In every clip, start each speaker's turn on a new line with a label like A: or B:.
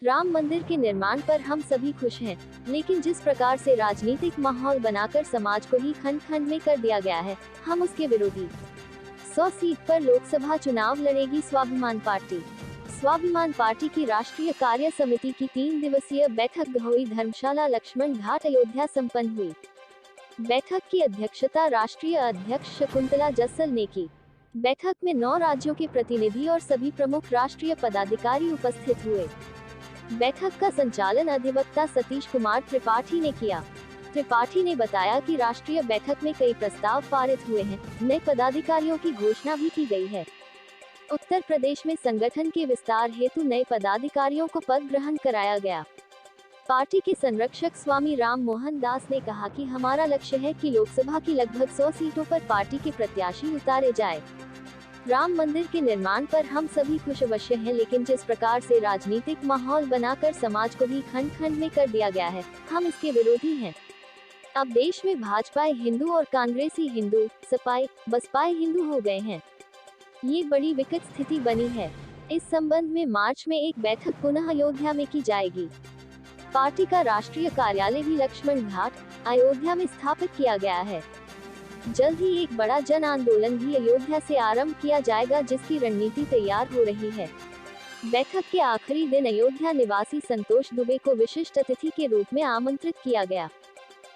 A: राम मंदिर के निर्माण पर हम सभी खुश हैं, लेकिन जिस प्रकार से राजनीतिक माहौल बनाकर समाज को ही खंड खंड में कर दिया गया है, हम उसके विरोधी। 100 सीट पर लोकसभा चुनाव लड़ेगी स्वाभिमान पार्टी। स्वाभिमान पार्टी की राष्ट्रीय कार्य समिति की 3 दिवसीय बैठक गहोई धर्मशाला लक्ष्मण घाट अयोध्या संपन्न हुई। बैठक की अध्यक्षता राष्ट्रीय अध्यक्ष शकुंतला जस्सल ने की। बैठक में 9 राज्यों के प्रतिनिधि और सभी प्रमुख राष्ट्रीय पदाधिकारी उपस्थित हुए। बैठक का संचालन अधिवक्ता सतीश कुमार त्रिपाठी ने किया। त्रिपाठी ने बताया कि राष्ट्रीय बैठक में कई प्रस्ताव पारित हुए हैं, नए पदाधिकारियों की घोषणा भी की गई है। उत्तर प्रदेश में संगठन के विस्तार हेतु नए पदाधिकारियों को पद ग्रहण कराया गया। पार्टी के संरक्षक स्वामी राम मोहन दास ने कहा कि हमारा लक्ष्य है कि लोकसभा की लगभग 100 सीटों पर पार्टी के प्रत्याशी उतारे जाए। राम मंदिर के निर्माण पर हम सभी खुश अवश्य हैं, लेकिन जिस प्रकार से राजनीतिक माहौल बनाकर समाज को भी खंड खंड में कर दिया गया है, हम इसके विरोधी हैं। अब देश में भाजपाई हिंदू और कांग्रेसी हिंदू, सपाई बसपाई हिंदू हो गए हैं। ये बड़ी विकट स्थिति बनी है। इस संबंध में मार्च में एक बैठक पुनः अयोध्या में की जाएगी। पार्टी का राष्ट्रीय कार्यालय भी लक्ष्मण घाट अयोध्या में स्थापित किया गया है। जल्द ही एक बड़ा जन आंदोलन भी अयोध्या से आरंभ किया जाएगा, जिसकी रणनीति तैयार हो रही है। बैठक के आखिरी दिन अयोध्या निवासी संतोष दुबे को विशिष्ट अतिथि के रूप में आमंत्रित किया गया।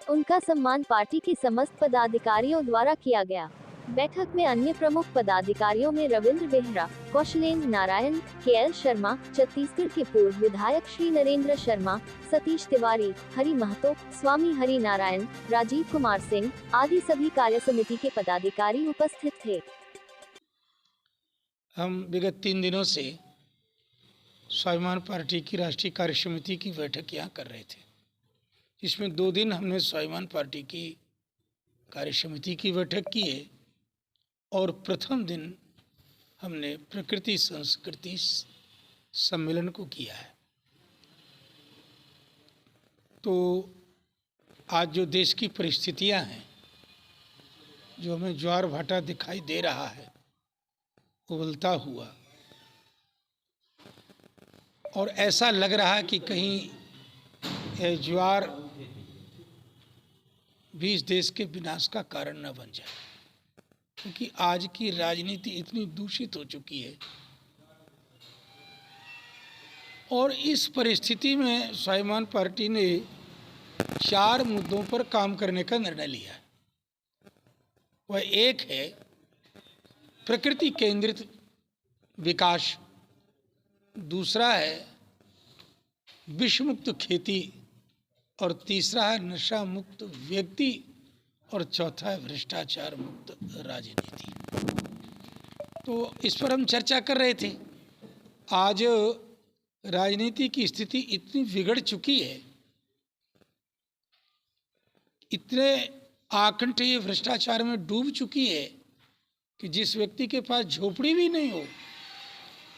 A: उनका सम्मान पार्टी के समस्त पदाधिकारियों द्वारा किया गया। बैठक में अन्य प्रमुख पदाधिकारियों में रविंद्र बेहरा, कौशलेंद्र नारायण, के.एल. शर्मा, छत्तीसगढ़ के पूर्व विधायक श्री नरेंद्र शर्मा, सतीश तिवारी, हरि महतो, स्वामी हरि नारायण, राजीव कुमार सिंह आदि सभी कार्य समिति के पदाधिकारी उपस्थित थे।
B: हम विगत 3 दिनों से स्वाभिमान पार्टी की राष्ट्रीय कार्य समिति की बैठक यहाँ कर रहे थे। इसमें 2 दिन हमने स्वाभिमान पार्टी की कार्य समिति की बैठक की है और प्रथम दिन हमने प्रकृति संस्कृति सम्मेलन को किया है। तो आज जो देश की परिस्थितियां हैं, जो हमें ज्वार भाटा दिखाई दे रहा है उबलता हुआ, और ऐसा लग रहा है कि कहीं यह ज्वार भी इस देश के विनाश का कारण न बन जाए, क्योंकि आज की राजनीति इतनी दूषित हो चुकी है। और इस परिस्थिति में स्वाभिमान पार्टी ने 4 मुद्दों पर काम करने का निर्णय लिया है। वह एक है प्रकृति केंद्रित विकास, दूसरा है विषमुक्त खेती, और तीसरा है नशा मुक्त व्यक्ति, और चौथा है भ्रष्टाचार मुक्त राजनीति। तो इस पर हम चर्चा कर रहे थे। आज राजनीति की स्थिति इतनी बिगड़ चुकी है, इतने आकंठीय भ्रष्टाचार में डूब चुकी है कि जिस व्यक्ति के पास झोपड़ी भी नहीं हो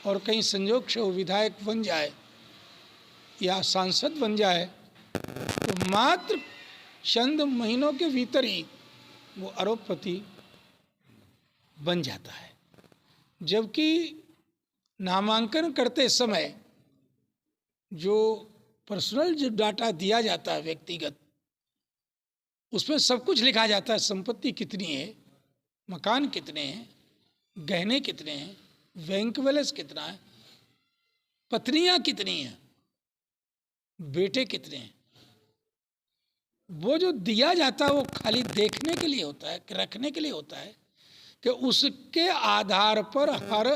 B: और कहीं संजोग से वो विधायक बन जाए या सांसद बन जाए, तो मात्र चंद महीनों के भीतर ही वो अरबपति बन जाता है। जबकि नामांकन करते समय जो पर्सनल जो डाटा दिया जाता है व्यक्तिगत, उसमें सब कुछ लिखा जाता है। संपत्ति कितनी है, मकान कितने हैं, गहने कितने हैं, बैंक बैलेंस कितना है, पत्नियां कितनी हैं, बेटे कितने हैं। वो जो दिया जाता है वो खाली देखने के लिए होता है, रखने के लिए होता है, कि उसके आधार पर हर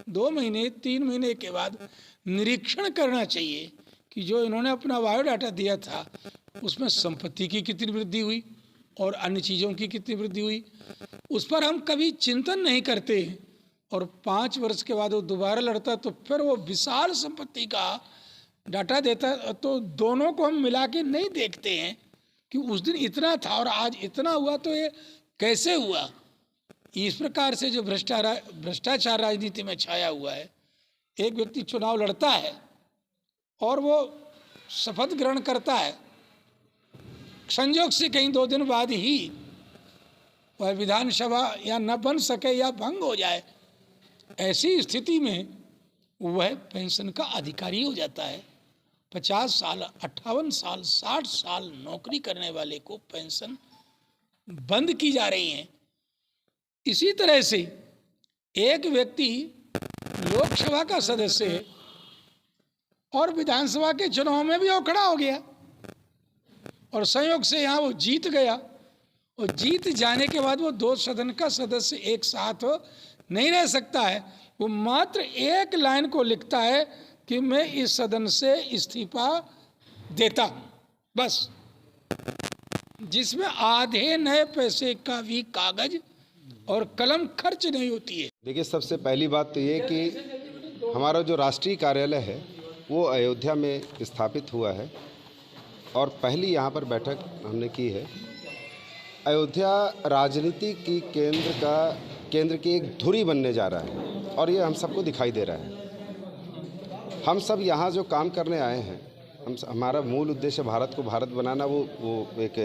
B: 2 महीने 3 महीने के बाद निरीक्षण करना चाहिए कि जो इन्होंने अपना बायोडाटा दिया था उसमें संपत्ति की कितनी वृद्धि हुई और अन्य चीज़ों की कितनी वृद्धि हुई। उस पर हम कभी चिंतन नहीं करते, और 5 वर्ष के बाद वो दोबारा लड़ता तो फिर वो विशाल संपत्ति का डाटा देता, तो दोनों को हम मिला के नहीं देखते हैं कि उस दिन इतना था और आज इतना हुआ, तो ये कैसे हुआ। इस प्रकार से जो भ्रष्टाचार राजनीति में छाया हुआ है, एक व्यक्ति चुनाव लड़ता है और वो शपथ ग्रहण करता है, संयोग से कहीं 2 दिन बाद ही वह विधानसभा या न बन सके या भंग हो जाए, ऐसी स्थिति में वह पेंशन का अधिकारी हो जाता है 50 साल, 58 साल, 60 साल नौकरी करने वाले को पेंशन बंद की जा रही है। इसी तरह से एक व्यक्ति लोकसभा का सदस्य है और विधानसभा के चुनाव में भी वो खड़ा हो गया और संयोग से यहाँ वो जीत गया, और जीत जाने के बाद वो 2 सदन का सदस्य एक साथ नहीं रह सकता है। वो मात्र एक लाइन को लिखता है कि मैं इस सदन से इस्तीफा देता हूँ, बस, जिसमें आधे नए पैसे का भी कागज और कलम खर्च नहीं होती है।
C: देखिए, सबसे पहली बात तो ये कि हमारा जो राष्ट्रीय कार्यालय है वो अयोध्या में स्थापित हुआ है और पहली यहाँ पर बैठक हमने की है। अयोध्या राजनीति की केंद्र की एक धुरी बनने जा रहा है और ये हम सबको दिखाई दे रहा है। हम सब यहाँ जो काम करने आए हैं, हमारा मूल उद्देश्य भारत को भारत बनाना, वो एक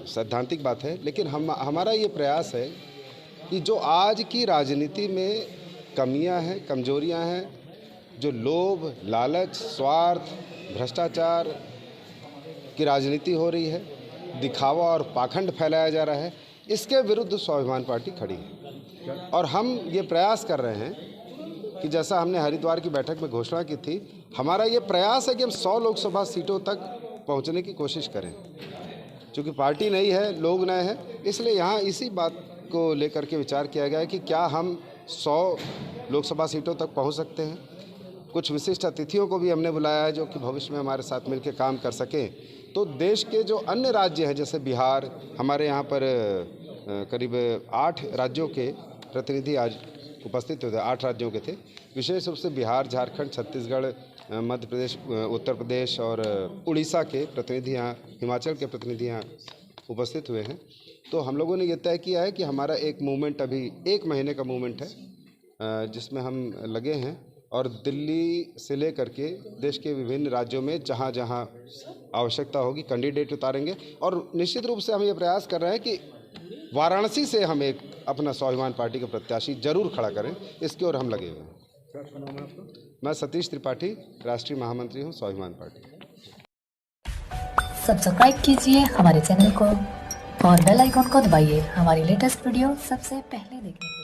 C: सैद्धांतिक बात है, लेकिन हमारा ये प्रयास है कि जो आज की राजनीति में कमियां हैं, कमजोरियां हैं, जो लोभ, लालच, स्वार्थ, भ्रष्टाचार की राजनीति हो रही है, दिखावा और पाखंड फैलाया जा रहा है, इसके विरुद्ध स्वाभिमान पार्टी खड़ी है। और हम ये प्रयास कर रहे हैं कि जैसा हमने हरिद्वार की बैठक में घोषणा की थी, हमारा ये प्रयास है कि हम 100 लोकसभा सीटों तक पहुंचने की कोशिश करें। चूँकि पार्टी नई है, लोग नए हैं, इसलिए यहाँ इसी बात को लेकर के विचार किया गया है कि क्या हम 100 लोकसभा सीटों तक पहुँच सकते हैं। कुछ विशिष्ट अतिथियों को भी हमने बुलाया है जो कि भविष्य में हमारे साथ मिलकर काम कर सकें। तो देश के जो अन्य राज्य हैं, जैसे बिहार, हमारे यहाँ पर करीब 8 राज्यों के प्रतिनिधि आज उपस्थित हुए थे, 8 राज्यों के थे, विशेष रूप से बिहार, झारखंड, छत्तीसगढ़, मध्य प्रदेश, उत्तर प्रदेश और उड़ीसा के प्रतिनिधि यहाँ, हिमाचल के प्रतिनिधि यहाँ उपस्थित हुए हैं। तो हम लोगों ने ये तय किया है कि हमारा एक मूवमेंट, अभी 1 महीने का मूवमेंट है जिसमें हम लगे हैं और दिल्ली से लेकर के देश के विभिन्न राज्यों में जहाँ जहाँ आवश्यकता होगी कैंडिडेट उतारेंगे। और निश्चित रूप से हम ये प्रयास कर रहे हैं कि वाराणसी से हम एक अपना स्वाभिमान पार्टी का प्रत्याशी जरूर खड़ा करें, इसकी ओर हम लगे हुए हैं। मैं सतीश त्रिपाठी, राष्ट्रीय महामंत्री हूँ स्वाभिमान पार्टी।
D: सब्सक्राइब कीजिए हमारे चैनल को और बेल आइकॉन को दबाइए हमारी लेटेस्ट वीडियो सबसे पहले देखने के लिए।